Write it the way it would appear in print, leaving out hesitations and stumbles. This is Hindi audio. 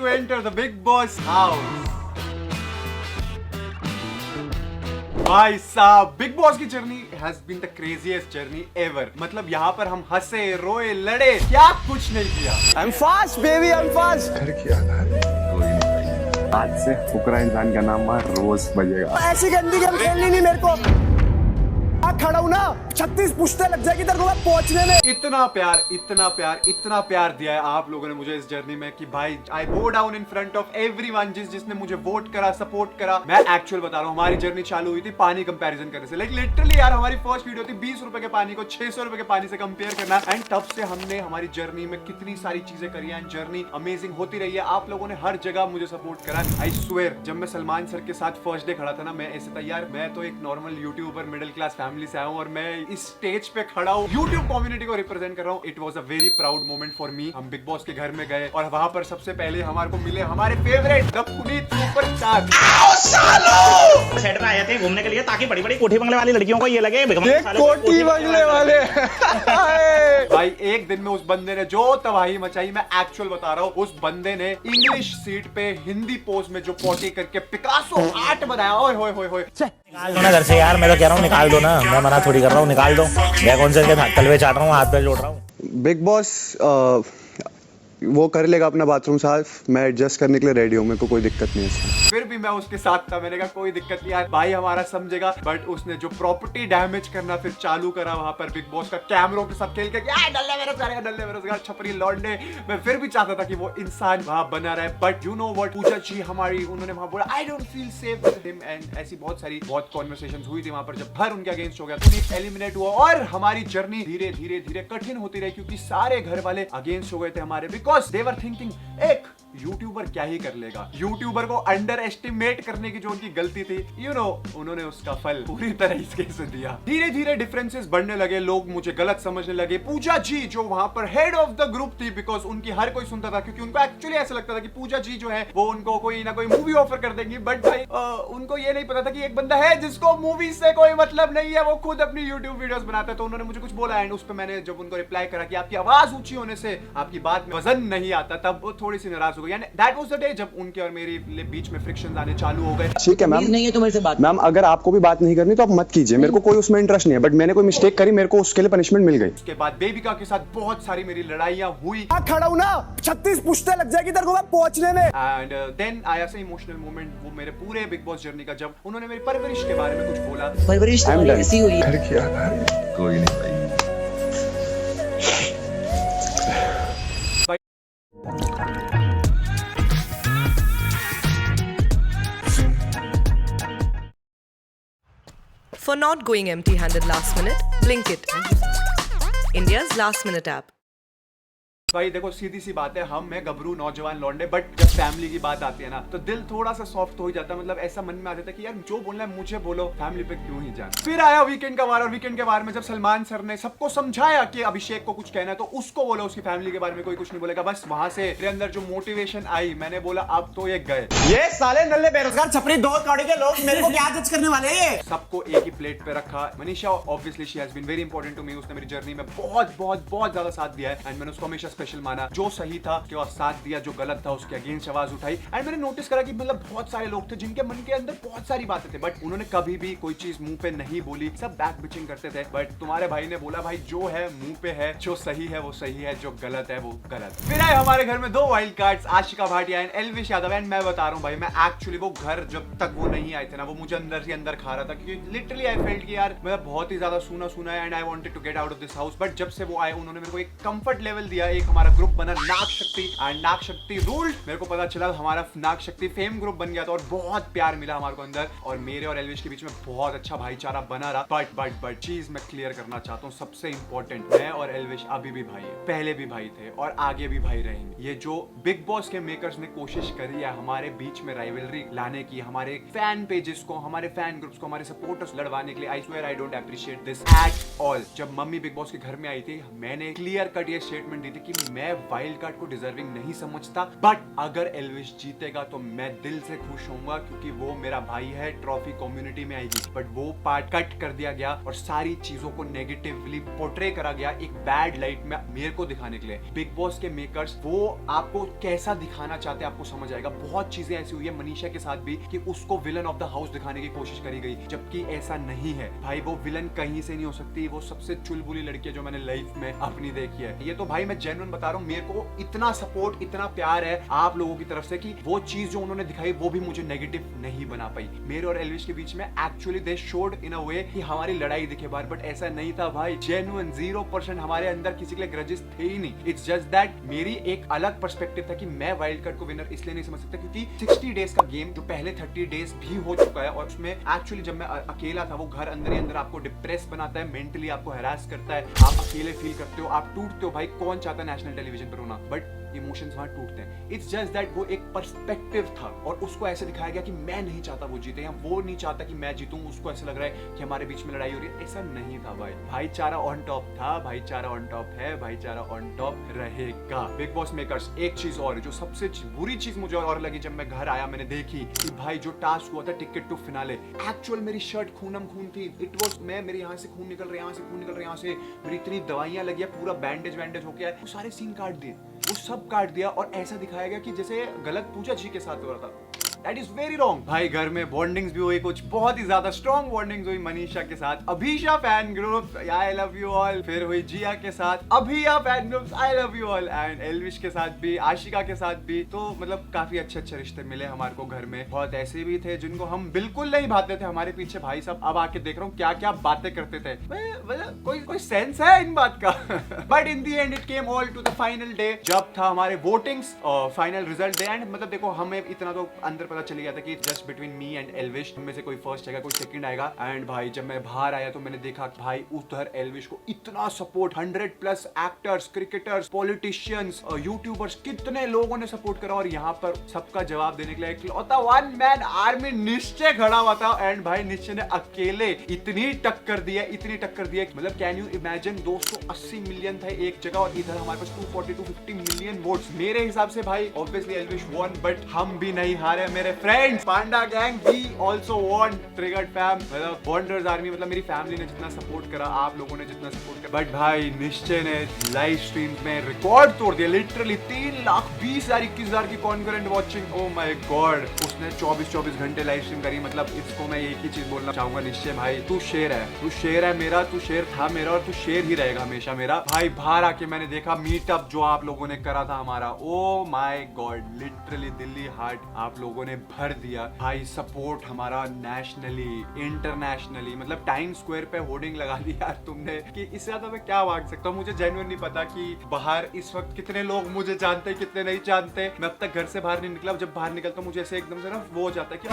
to enter the Big Boss house. भाई साहब, बिग बॉस की journey has been the craziest journey ever. मतलब यहाँ पर हम हंसे, रोए, लड़े, क्या कुछ नहीं किया. I'm fast baby, I'm fast. घर की याद आ रही है. कोई नहीं. आज से फुकरा इंसान का नाम रोज बजेगा. ऐसी गंदी गेम खेलनी नहीं मेरे को. खड़ा हूं ना, 36 पुश्ते लग जाएगी तेरे को मैं पहुंचने में. इतना प्यार, इतना प्यार, इतना प्यार दिया है आप लोगों ने मुझे इस जर्नी में कि भाई I bow down in front of everyone. जिसने मुझे वोट करा, सपोर्ट करा. मैं एक्चुअल बता रहा हूँ, हमारी जर्नी चालू हुई थी पानी कंपैरिजन करने से. लाइक लिटरली यार, हमारी फर्स्ट वीडियो थी 20 रुपए के पानी को 600 रुपए के पानी से कंपेयर करना. एंड तब से हमने हमारी जर्नी में कितनी सारी चीजें करी है. जर्नी अमेजिंग होती रही है. आप लोगों ने हर जगह मुझे सपोर्ट करा. आई स्वेयर, जब मैं सलमान सर के साथ फर्स्ट डे खड़ा था ना, मैं ऐसे था यार, मैं तो एक normal YouTuber middle class family से आया हूँ और मैं इस स्टेज पे खड़ा हूँ, यूट्यूब कम्युनिटी को रिप्रेजेंट कर रहा हूँ. It was a very proud moment for me. हम बिग बॉस के घर में गए और वहां पर सबसे पहले हमारे को मिले हमारे favourite the Puneet superstar. Set पे आए थे घूमने के लिए ताकि बड़ी बड़ी कोठी बंगले वाली लड़कियों को ये लगे कोठी बंगले वाले. भाई एक दिन में उस बंदे ने जो तबाही मचाई, मैं एक्चुअल बता रहा हूँ. उस बंदे ने इंग्लिश सीट पे हिंदी पोज में जो पोटी करके पिकासो आर्ट बनाया. ओए होए होए होए. निकाल दो ना घर से यार, मैं तो कह रहा हूँ निकाल दो ना. मैं मना थोड़ी कर रहा हूँ, निकाल दो. मैं कौन से तलवे चाट रहा हूँ, हाथ पे जोड़ रहा हूँ. बिग बॉस वो कर लेगा अपना बाथरूम साफ. मैं एडजस्ट करने के लिए रेडी हूँ. मेरे को कोई दिक्कत नहीं है. फिर भी मैं उसके साथ था. मैंने कहा कोई दिक्कत नहीं यार, भाई हमारा समझेगा. बट उसने जो प्रॉपर्टी डैमेज करना फिर चालू करा वहां पर बिग बॉस का कैमरों के साथ खेल के, डल्ले बेरोजगार छपरी लौंडे. मैं फिर भी चाहता था कि वो इंसान वहां बना रहे. बट यू नो व्हाट, पूजा जी हमारी, उन्होंने वहां बोला I don't feel safe with him. And ऐसी बहुत सारी कॉन्वर्सेशंस हुई थी वहां पर. जब हर उनके अगेंस्ट हो गया तो एलिमिनेट हुआ और हमारी जर्नी धीरे धीरे धीरे कठिन होती रही, क्योंकि सारे घर वाले अगेंस्ट हो गए थे हमारे. बिकॉज दे वर थिंकिंग एक यूट्यूबर क्या ही कर लेगा. यूट्यूबर को अंडर एस्टिमेट करने की जो उनकी गलती थी, यू नो, उन्होंने उसका फल पूरी तरह इसके से दिया. धीरे धीरे डिफरेंसेस बढ़ने लगे, लोग मुझे गलत समझने लगे. पूजा जी जो वहां पर हेड ऑफ द ग्रुप थी, बिकॉज उनकी हर कोई सुनता था, क्योंकि उनको एक्चुअली ऐसा लगता था कि पूजा जी जो है वो उनको कोई ना कोई मूवी ऑफर कर देंगी. बट भाई उनको ये नहीं पता था कि एक बंदा है जिसको मूवी से कोई मतलब नहीं है, वो खुद अपनी यूट्यूब वीडियोस बनाता है. तो उन्होंने मुझे कुछ बोला एंड उस पर मैंने जब उनको रिप्लाई करा कि आपकी आवाज ऊंची होने से आपकी बात में वजन नहीं आता, तब वो थोड़ी सी नाराज हो गई. यानी दैट वाज द डे जब उनके और मेरे बीच में फ्रिक्शंस आने चालू हो गए. ठीक है मैम, नहीं है तो मेरे से बात. मैम अगर आपको भी बात नहीं करनी तो आप मत कीजिए. मेरे को कोई उसमें इंटरेस्ट नहीं है. बट मैंने कोई मिस्टेक करी, मेरे को उसके लिए पनिशमेंट मिल गई. उसके बाद बेबिका के साथ बहुत सारी मेरी लड़ाइयां हुई. खड़ा हूं ना, 36 पुश्ते लग जाएगी तेरे को मैं पहुंचने में. एंड देन आया से इमोशनल मोमेंट वो मेरे पूरे बिग बॉस जर्नी का, जब उन्होंने मेरी परवरिश के बारे में कुछ बोला. परवरिश तुम्हारी ऐसी हुई. घर की याद आ रही है. कोई नहीं भाई. For not going empty-handed last minute, Blinkit, India's last minute app. भाई देखो, सीधी सी बात है, हम मैं गबरू नौजवान लौंडे, बट जब फैमिली की बात आती है ना तो दिल थोड़ा सा सॉफ्ट हो ही जाता है. मतलब ऐसा मन में आ जाता है कि यार जो बोलना है मुझे बोलो, फैमिली पे क्यों ही जाना. फिर आया वीकेंड का वार, और वीकेंड के वार में जब सलमान सर ने सबको समझाया कि अभिषेक को कुछ कहना है तो उसको बोला, उसकी फैमिली के बारे में कोई कुछ नहीं बोलेगा. बस वहां से मेरे अंदर जो मोटिवेशन आई, मैंने बोला अब तो ये गए. ये साले नल्ले बेरोजगार छपरी दो कौड़ी के लोग मेरे को क्या जज करने वाले हैं. सबको एक ही प्लेट पे रखा. Manisha obviously she has been very important to me. उसने मेरी जर्नी में बहुत बहुत बहुत ज्यादा साथ दिया है एंड मैंने उसको हमेशा स्पेशल माना. जो सही था उसके बाद साथ दिया, जो गलत था उसके अगेंस्ट आवाज उठाई. एंड मैंने नोटिस करा कि मतलब बहुत सारे लोग थे जिनके मन के अंदर बहुत सारी बातें थे, बट उन्होंने कभी भी कोई चीज मुंह पे नहीं बोली. सब बैक बिचिंग करते थे. बट तुम्हारे भाई ने बोला भाई जो है मुंह पे है, जो सही है वो सही है, जो गलत है वो गलत. फिर आए हमारे घर में दो wild cards, Ashika Bhatia and Elvish Yadav. And मैं बता रहा हूँ भाई, मैं एक्चुअली वो घर जब तक वो नहीं आए थे ना, वो मुझे अंदर से अंदर खा रहा था, क्योंकि लिटरली आई फेल्ट कि यार मैं बहुत ही ज्यादा सूना सूना है and I wanted to get out of this house. But जब से वो आए उन्होंने मेरे को एक कंफर्ट लेवल दिया. एक हमारा ग्रुप बना नाग शक्ति एंड नाग शक्ति रूल. मेरे को पता चला हमारा नाग शक्ति फेम ग्रुप बन गया था और बहुत प्यार मिला हमारे को अंदर, और मेरे और एल्विश के बीच में बहुत अच्छा भाईचारा बना रहा. बट चीज मैं क्लियर करना चाहता हूँ, सबसे इंपॉर्टेंट, मैं और एल्विश अभी भी भाई है, पहले भी भाई थे और आगे भी भाई रहेंगे. ये जो बिग बॉस के मेकर्स ने कोशिश करी है हमारे बीच में राइवलरी लाने की, हमारे फैन पेजेस को, हमारे फैन ग्रुप्स को, हमारे सपोर्टर्स लड़वाने के लिए, I swear I don't appreciate this at all. जब मम्मी बिग बॉस के घर में आई थी, मैंने क्लियर कट ये स्टेटमेंट दी थी कि कि मैं वाइल्ड कार्ड को डिजर्विंग नहीं समझता, बट अगर एल्विश जीतेगा तो मैं दिल से खुश होऊंगा क्योंकि वो मेरा भाई है, ट्रॉफी कम्युनिटी में आएगी। बट वो पार्ट कट कर दिया गया और सारी चीजों को नेगेटिवली पोर्ट्रे करा गया एक बैड लाइट में मेरे को दिखाने के लिए। बिग बॉस के मेकर्स वो आपको कैसा दिखाना चाहते हैं आपको समझ आएगा। बहुत चीजें ऐसी हुई है मनीषा के साथ भी कि उसको विलन ऑफ द हाउस दिखाने की कोशिश करी गई, जबकि ऐसा नहीं है भाई। वो विलन कहीं से नहीं हो सकती, वो सबसे चुलबुली लड़की है जो मैंने लाइफ में अपनी देखी है। ये तो भाई मैं जेन्युइन बता रहा हूँ, मेरे को इतना सपोर्ट इतना प्यार है आप लोगों की तरफ से कि वो चीज जो उन्होंने दिखाई वो भी मुझे नेगेटिव नहीं बना पाई। मेरे और एल्विश के बीच में एक्चुअली दे शोड इन अ वे कि हमारी लड़ाई दिखे बाहर, बट ऐसा नहीं था भाई। जेन्युइन 0% हमारे अंदर किसी के लिए ग्रजेस थे ही नहीं। इट्स जस्ट दैट मेरी एक अलग पर्सपेक्टिव था कि मैं वाइल्ड कार्ड को विनर इसलिए नहीं समझ सकता क्योंकि 60 डेज का गेम जो पहले 30 डेज भी हो चुका है और उसमें एक्चुअली जब मैं अकेला था वो घर अंदर ही अंदर आपको डिप्रेस बनाता है, मेंटली आपको हैरास करता है, आप अकेले फील करते हो, आप टूटते हो। भाई कौन चाहता है नेशनल टेलीविजन पर होना, बट इमोशंस वहां टूटते हैं। इट्स जस्ट दैट वो एक पर्सपेक्टिव था और उसको ऐसे दिखाया गया कि मैं नहीं चाहता वो जीते या वो नहीं चाहता कि मैं जीतूं। उसको ऐसा लग रहा है कि हमारे बीच में लड़ाई हो रही है, ऐसा नहीं था भाई। भाईचारा ऑन टॉप था, भाईचारा ऑन टॉप है, भाईचारा ऑन टॉप रहेगा। बिग बॉस मेकर्स एक चीज और जो सबसे बुरी चीज मुझे और लगी जब मैं घर आया मैंने देखी कि भाई जो टास्क हुआ था टिकट टू फिनाले, एक्चुअल मेरी शर्ट खूनम खून थी। इट वाज मेरे यहाँ से खून निकल रहा है, यहाँ से खून निकल रहा है, यहाँ से मेरी इतनी दवाइयां लगी है, पूरा बैंडेज वैंडेज हो गया है, वो सारे सीन काट दिए, वो सब काट दिया और ऐसा दिखाया गया कि जैसे गलत पूजा जी के साथ हो रहा था। That is very wrong। भाई घर में बॉन्डिंग्स भी हुई, कुछ बहुत ही ज्यादा स्ट्रॉन्ग बॉन्डिंग्स हुई मनीषा के साथ, Abhisha fan group I love you all, फिर हुई जिया के साथ Abhiya fan groups I love you all, and Elvish के साथ भी, आशिका के साथ भी। तो मतलब काफी अच्छे अच्छे रिश्ते मिले हमारे को घर में। बहुत ऐसे भी थे जिनको हम बिल्कुल नहीं भाते थे हमारे पीछे भाई साहब, अब आके देख रहा हूँ क्या क्या बातें करते थे। मतलब कोई सेंस है इन बात का। But in the end it came all to the final day, जब था हमारे votings final result day. And मतलब देखो हमें इतना तो अंदर पता चल गया था कि just between me and Elvish में से कोई फर्स्ट आएगा कोई सेकंड आएगा। एंड भाई जब मैं बाहर आया तो मैंने देखा भाई उधर एल्विश को इतना support, 100+ actors, cricketers, politicians, YouTubers, कितने लोगों ने सपोर्ट करा और यहाँ पर सबका जवाब देने के लिए इकलौता वन मैन आर्मी निश्चय खड़ा हुआ था। एंड भाई निश्चय ने अकेले इतनी टक्कर दी है, इतनी टक्कर दी है, मतलब कैन यू इमेजिन 280 मिलियन था एक जगह और इधर हमारे पास 240-250 मिलियन वोट्स। मेरे हिसाब से भाई ऑब्वियसली एल्विश वॉन, बट हम भी नहीं हारे मेरे friends. Panda gang we also won, triggered fam, मतलब वंडर्स आर्मी, मतलब मेरी फैमिली ने जितना सपोर्ट करा, आप लोगों ने जितना सपोर्ट करा, बट भाई निश्चय ने लाइव स्ट्रीम में रिकॉर्ड तोड़ दिया। लिटरली 3,20,000-21,000 की concurrent watching. Oh my God, उसने 24 घंटे लाइव स्ट्रीम करी। मतलब इसको मैं एक ही चीज बोलना चाहूंगा, निश्चय भाई तू शेर है, तू शेर है मेरा, तू शेर था मेरा और तू शेर ही रहेगा हमेशा मेरा। भाई बाहर आके मैंने देखा मीटअप जो आप लोगों ने करा था हमारा, oh my God, literally Delhi heart आप लोगों ने भर दिया भाई। सपोर्ट हमारा नेशनली, इंटरनेशनली, मतलब टाइम स्क्वायर पे होर्डिंग लगा दी यार तुमने, कि इससे ज्यादा मैं क्या मांग सकता हूँ। मुझे जेन्युइन नहीं पता कि बाहर इस वक्त कितने लोग मुझे जानते हैं कितने नहीं जानते। मैं अब तक घर से बाहर नहीं निकला, जब बाहर निकलता हूँ मुझे ऐसे एकदम से ना वो हो जाता है कि